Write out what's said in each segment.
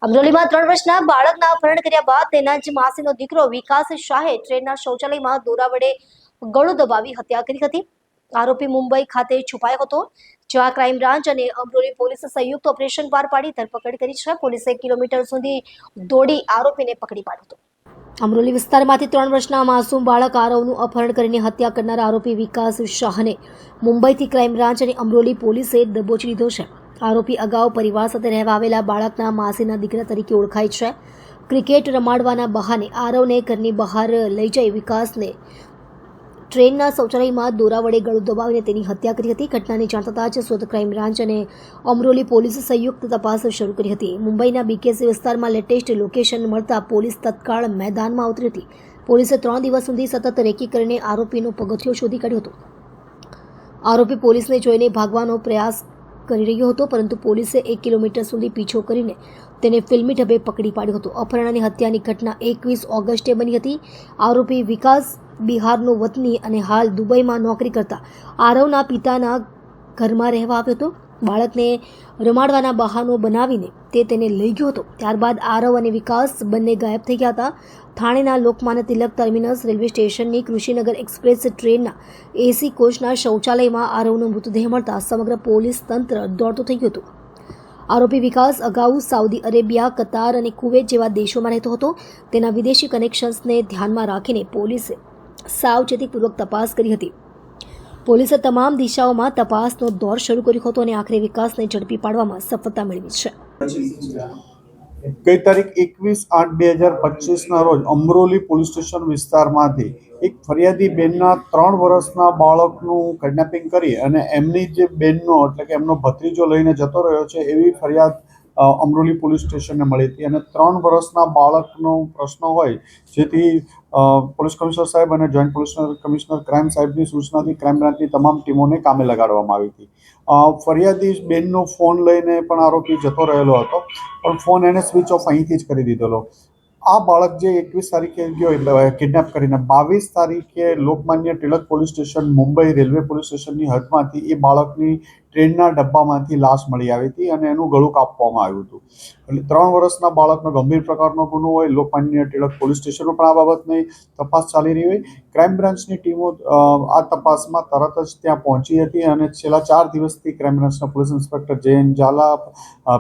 અમરોલીમાં 3 વર્ષના બાળકના અપહરણ કર્યા બાદ તેના જ માસીનો દીકરો વિકાસ શાહે ટ્રેનના શૌચાલયમાં દોરા વડે ગળું દબાવી હત્યા કરી હતી. આરોપી મુંબઈ ખાતે છુપાયો હતો, જ્યાં ક્રાઇમ બ્રાન્ચ અને અમરોલી પોલીસે સંયુક્ત ઓપરેશન પાર પાડી ધરપકડ કરી છે. પોલીસે 1 કિલોમીટર સુધી દોડી આરોપીને પકડી પાડ્યો હતો. અમરોલી વિસ્તારમાંથી 3 વર્ષના માસૂમ બાળક આરવનું અપહરણ કરીને હત્યા કરનાર આરોપી વિકાસ શાહને મુંબઈથી ક્રાઇમ બ્રાન્ચ અને અમરોલી પોલીસે દબોચી લીધો છે. આરોપી અગાઉ પરિવાર સાથે રહેવા આવેલા બાળકના માસીના દીકરા તરીકે ઓળખાય છે. ક્રિકેટ રમાડવાના બહાને આરવને ઘરની બહાર લઈ જઈ વિકાસને ટ્રેનના શૌચાલયમાં દોરા વડે ગળું દબાવીને તેની હત્યા કરી હતી. ઘટનાની જાણ થતાં જ સુરત ક્રાઇમ બ્રાન્ચ અને અમરોલી પોલીસે સંયુક્ત તપાસ શરૂ કરી હતી. મુંબઈના બીકેસી વિસ્તારમાં લેટેસ્ટ લોકેશન મળતા પોલીસ તત્કાળ મેદાનમાં ઉતરી હતી. પોલીસે 3 દિવસ સુધી સતત રેકી કરીને આરોપીનો પગથિયો શોધી કાઢ્યો હતો. આરોપી પોલીસને જોઈને ભાગવાનો પ્રયાસ કરી રહ્યો હતો, પરંતુ પોલીસે 1 કિલોમીટર સુધી પીછો કરીને તેને ફિલ્મી ઢબે પકડી પાડ્યો હતો. અપહરણ અને હત્યાની ઘટના 21 ઓગસ્ટે બની હતી. આરોપી વિકાસ બિહારનો વતની અને હાલ દુબઈમાં નોકરી કરતા આરવના પિતાના ઘરમાં રહેવા આવ્યો હતો. બાળકને રમાડવાના બહાનો બનાવીને તે તેને લઈ ગયો હતો. ત્યારબાદ આરવ અને વિકાસ બંને ગાયબ થઈ ગયા હતા. થાણેના લોકમાન્ય તિલક ટર્મિનસ રેલવે સ્ટેશનની કૃષિનગર એક્સપ્રેસ ટ્રેનના એસી કોચના શૌચાલયમાં આરવનો મૃતદેહ મળતા સમગ્ર પોલીસ તંત્ર દોડતું થઈ ગયું હતું. આરોપી વિકાસ અગાઉ સાઉદી અરેબિયા, કતાર અને કુવેત જેવા દેશોમાં રહેતો હતો. તેના વિદેશી કનેક્શન્સને ધ્યાનમાં રાખીને પોલીસે સાવચેતીપૂર્વક તપાસ કરી હતી. પોલીસે તમામ દિશાઓમાં તપાસનો દોર શરૂ કર્યો હતો અને આખરે વિકાસને ઝડપી પાડવામાં સફળતા મેળવી છે. ગઈ તારીખ 21/8/2025 રોજ અમરોલી પોલીસ સ્ટેશન વિસ્તારમાંથી એક ફરિયાદી બેનના 3 વર્ષના બાળકનું કિડનેપિંગ કરી અને એમની જે બેનનો એટલે કે એમનો ભત્રીજો લઈને જતો રહ્યો છે એવી ફરિયાદ અમરોલી પોલીસ સ્ટેશનને મળી હતી. અને 3 વર્ષના બાળકનો પ્રશ્ન હોય, જેથી પોલીસ કમિશનર સાહેબ અને જોઈન્ટ પોલીસ કમિશનર ક્રાઇમ સાહેબની સૂચનાથી ક્રાઇમ બ્રાન્ચની તમામ ટીમોને કામે લગાડવામાં આવી હતી. ફરિયાદી બેનનો ફોન લઈને પણ આરોપી જતો રહેલો હતો, પણ ફોન એને સ્વિચ ઓફ અહીંથી જ કરી દીધેલો. આ બાળક જે 21 તારીખે ગયો કિડનેપ કરીને 22 તારીખે Lokmanya Tilak police station Mumbai railway police સ્ટેશનની હદમાંથી એ બાળકની ટ્રેનના ડબ્બામાંથી લાશ મળી આવી હતી અને એનું ગળું કાપવામાં આવ્યું હતું. એટલે 3 વર્ષના બાળકનો ગંભીર પ્રકારનો ગુનો હોય. લોકમાન્ય ટિલક પોલીસ સ્ટેશનમાં પણ આ બાબતની તપાસ ચાલી રહી હોય. ક્રાઇમ બ્રાન્ચની ટીમો આ તપાસમાં તરત જ ત્યાં પહોંચી હતી અને છેલ્લા 4 દિવસથી ક્રાઇમ બ્રાન્ચના police inspector Jayant Zala,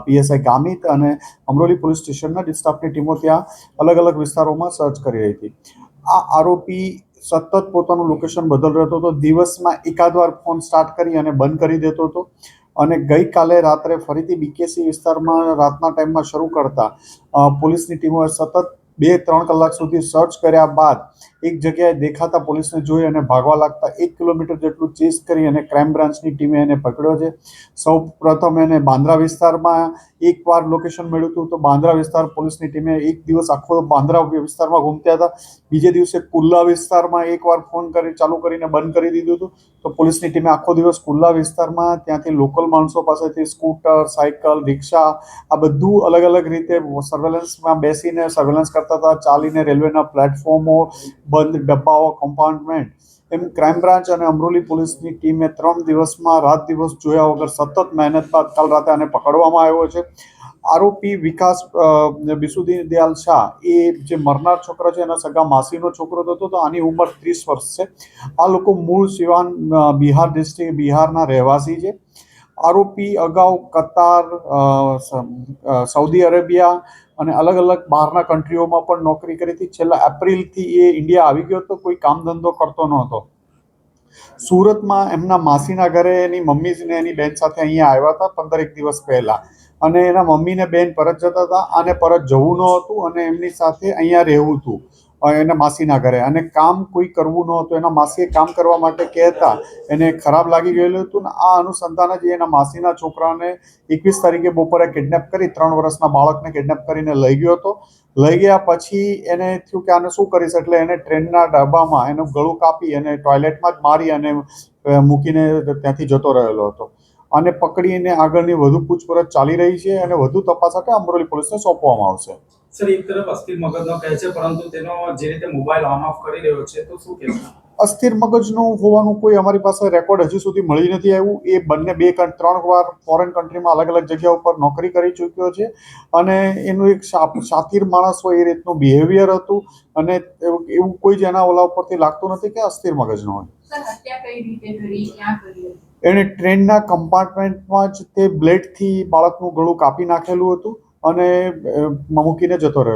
P S I Gamit અને અમરોલી પોલીસ સ્ટેશનના સ્ટાફની ટીમો ત્યાં અલગ અલગ વિસ્તારોમાં સર્ચ કરી રહી હતી. આ આરોપી સતત પોતાનું લોકેશન બદલ રહેતો હતો. દિવસમાં એકાદ વાર ફોન સ્ટાર્ટ કરી અને બંધ કરી દેતો હતો. અને ગઈકાલે રાત્રે ફરીથી બીકેસી વિસ્તારમાં રાતના ટાઈમમાં શરૂ કરતા પોલીસની ટીમોએ સતત 2-3 કલાક સુધી સર્ચ કર્યા બાદ એક જગ્યાએ દેખાતા પોલીસને જોઈ અને ભાગવા લાગતા 1 કિલોમીટર જેટલું ચેસ કરી અને ક્રાઇમ બ્રાન્ચની ટીમે એને પકડ્યો છે. સૌ પ્રથમ એને બાંદ્રા વિસ્તારમાં એકવાર લોકેશન મળ્યું હતું, તો બાંદ્રા વિસ્તાર પોલીસની ટીમે એક દિવસ આખો બાંદ્રા વિસ્તારમાં ઘૂમતા હતા. બીજે દિવસે કુલ્લા વિસ્તારમાં એકવાર ફોન કરી ચાલુ કરીને બંધ કરી દીધું હતું, તો પોલીસની ટીમે આખો દિવસ કુલ્લા વિસ્તારમાં ત્યાંથી લોકલ માણસો પાસેથી સ્કૂટર, સાયકલ, રિક્ષા આ બધું અલગ અલગ રીતે સર્વેલન્સમાં બેસીને સર્વેલન્સ કરતા હતા. ચાલીને રેલવેના પ્લેટફોર્મો, બંધ ડબ્બાઓ, કમ્પાર્ટમેન્ટ, એમ ક્રાઇમ બ્રાન્ચ અને અમરોલી પોલીસની ટીમે 3 દિવસમાં રાત દિવસ જોયા વગર સતત મહેનત બાદ કાલ રાતે આને પકડવામાં આવ્યો છે. આરોપી વિકાસ બિસુદ્દીન દયાલ શાહ એ જે મરનાર છોકરો છે એના સગા માસીનો છોકરો હતો, તો આની ઉંમર 30 વર્ષ છે. આ લોકો મૂળ સિવાન બિહાર ડિસ્ટ્રિક્ટ બિહારના રહેવાસી છે. આરોપી અગાઉ કતાર, સાઉદી અરેબિયા અને અલગ અલગ બહારના કન્ટ્રીઓમાં પણ નોકરી કરી હતી. છેલ્લા એપ્રિલથી એ ઇન્ડિયા આવી ગયો હતો, કોઈ કામ ધંધો કરતો નહોતો. સુરતમાં એમના માસીના ઘરે એની મમ્મી ને એની બેન સાથે અહીંયા આવ્યા હતા 15 દિવસ પહેલા, અને એના મમ્મીને બેન પરત જતા હતા. આને પરત જવું ન હતું અને એમની સાથે અહીંયા રહેવું હતું એના માસીના ઘરે, અને કામ કોઈ કરવું ન હતું. એના માસીએ કામ કરવા માટે કહેતા એને ખરાબ લાગી ગયેલું હતું ને આ અનુસંધાને જ એના માસીના છોકરાને 21 તારીખે બપોરે કિડનેપ કરી 3 વર્ષના બાળકને કિડનેપ કરીને લઈ ગયો હતો. લઈ ગયા પછી એને થયું કે આને શું કરીશ, એટલે એને ટ્રેનના ડબ્બામાં એનું ગળું કાપી અને ટોયલેટમાં જ મારી અને મૂકીને ત્યાંથી જતો રહેલો હતો. આને પકડીને આગળની વધુ પૂછપરછ ચાલી રહી છે અને વધુ તપાસ માટે અમરોલી પોલીસને સોંપવામાં આવશે. સર, એક તરફ અસ્થિર મગજનો કહે છે, પરંતુ તેનો જે રીતે મોબાઈલ ઓન ઓફ કરી રહ્યો છે, તો શું કહેશો? અસ્થિર મગજનું હોવાનું કોઈ અમારી પાસે રેકોર્ડ હજી સુધી મળી નથી આવ્યું. એ બંને 2-3 વાર ફોરેન કન્ટ્રીમાં અલગ અલગ જગ્યા ઉપર નોકરી કરી ચૂક્યો છે અને એનું એક શાતિર માણસ હોય એ રીતનું બિહેવિયર હતું અને એવું કોઈ જ એના ઓલા ઉપરથી લાગતું નથી કે અસ્થિર મગજનો હોય. સર હત્યા કઈ રીતે કરી, ક્યાં કરી? એણે ટ્રેનના કમ્પાર્ટમેન્ટમાં જ તે બ્લેડથી બાળકનું ગળું કાપી નાખેલું હતું અને મૂકીને જતો રહ્યો.